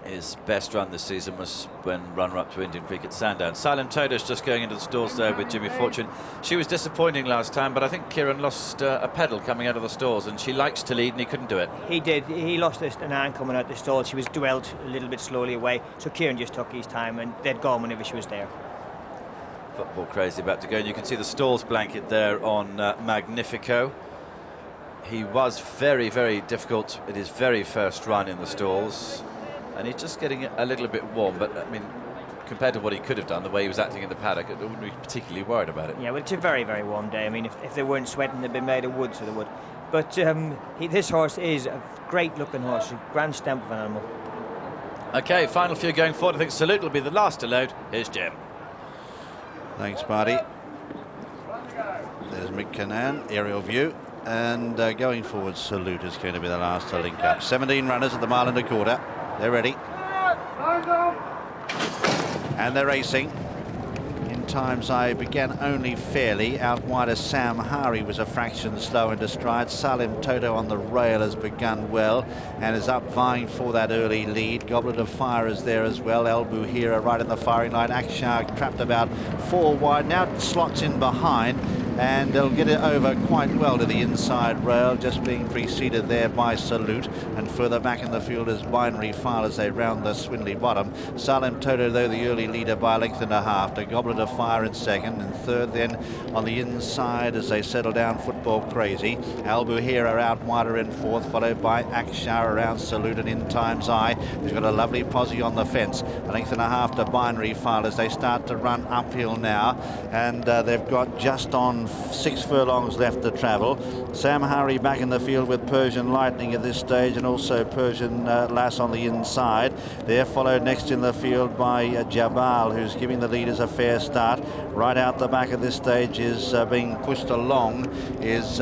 His best run this season was when runner-up to Indian Cricket Sandown. Silent Toda's just going into the stalls there with Jimmy Fortune. She was disappointing last time, but I think Kieran lost a pedal coming out of the stalls, and she likes to lead, and he couldn't do it. He did. He lost an arm coming out the stall. She was dwelt a little bit slowly away, so Kieran just took his time, and they'd gone whenever she was there. Football crazy about to go, and you can see the stalls blanket there on Magnifico. He was very, very difficult at his very first run in the stalls, and he's just getting a little bit warm, but I mean, compared to what he could have done, the way he was acting in the paddock, I wouldn't be particularly worried about it. Yeah, well, it's a very, very warm day. I mean, if they weren't sweating, they'd be made of wood, so they would. But this horse is a great-looking horse, a grand stamp of an animal. OK, final few going forward. I think Salute will be the last to load. Here's Jim. Thanks, Marty. There's Mick Cannan, aerial view. And going forward, Salute is going to be the last to link up. 17 runners at the mile and a quarter. They're ready. And they're racing. In times I began only fairly. Out wide as Samhari was a fraction slow into stride. Salim Toto on the rail has begun well and is up vying for that early lead. Goblet of Fire is there as well. El Buhira right in the firing line. Akshar trapped about 4 wide. Now slots in behind, and they'll get it over quite well to the inside rail, just being preceded there by Salute, and further back in the field is Binary File as they round the Swinley bottom. Salim Toto, though, the early leader by a length and a half, to Goblet of Fire in second, and third then on the inside as they settle down Football Crazy. Al Buhira out wider in fourth, followed by Akshar around Salute, and In Time's Eye, who's got a lovely posse on the fence. A length and a half to Binary File as they start to run uphill now, and they've got just on 6 furlongs left to travel. Samhari back in the field with Persian Lightning at this stage, and also Persian Lass on the inside. They're followed next in the field by Jabal, who's giving the leaders a fair start. Right out the back at this stage is being pushed along is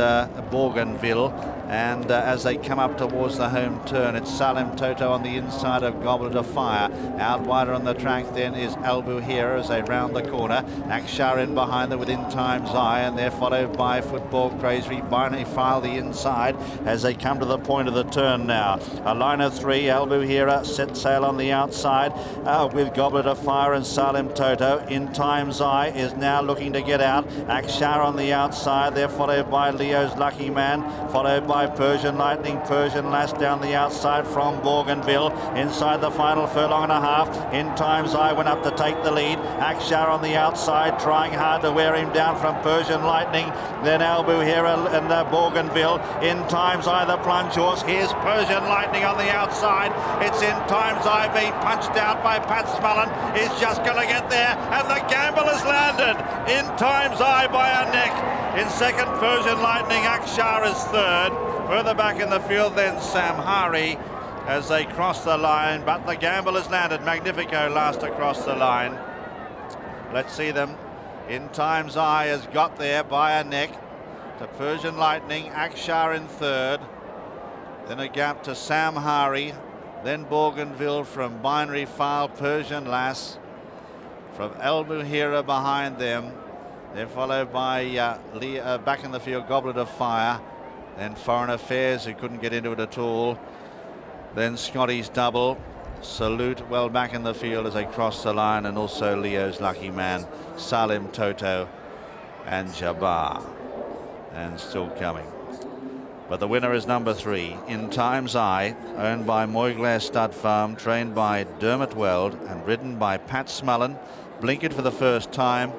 Bougainville. And as they come up towards the home turn, it's Salim Toto on the inside of Goblet of Fire. Out wider on the track then is Al Buhira as they round the corner. Akshar in behind them with In Time's Eye, and they're followed by Football Crazy. Binary File the inside as they come to the point of the turn now. A line of 3, Al Buhira set sail on the outside with Goblet of Fire and Salim Toto. In Time's Eye is now looking to get out. Akshar on the outside. They're followed by Leo's Lucky Man, followed by Persian Lightning, Persian Lass down the outside from Bougainville. Inside the final furlong and a half, In Time's Eye went up to take the lead. Akshar on the outside, trying hard to wear him down from Persian Lightning. Then Al Buhira and Bougainville. In Time's Eye, the plunge horse. Here's Persian Lightning on the outside. It's In Time's Eye being punched out by Pat Smullen. He's just going to get there, and the gamble has landed. In Time's Eye by a neck. In second, Persian Lightning. Akshar is third. Further back in the field then Samhari as they cross the line, but the gamble has landed. Magnifico last across the line. Let's see them. In Time's Eye has got there by a neck to Persian Lightning. Akshar in third. Then a gap to Samhari. Then Bougainville from Binary File, Persian Lass. From El Buhira behind them. They're followed by back in the field, Goblet of Fire. Then Foreign Affairs, who couldn't get into it at all. Then Scotty's Double. Salute well back in the field as they cross the line, and also Leo's Lucky Man, Salim Toto and Jabbar. And still coming. But the winner is number 3, In Time's Eye, owned by Moyglass Stud Farm, trained by Dermot Weld and ridden by Pat Smullen. Blinkered for the first time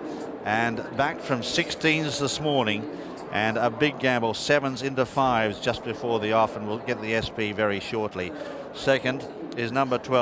and back from 16s this morning. And a big gamble, 7s into 5s just before the off, and we'll get the SP very shortly. Second is number 12.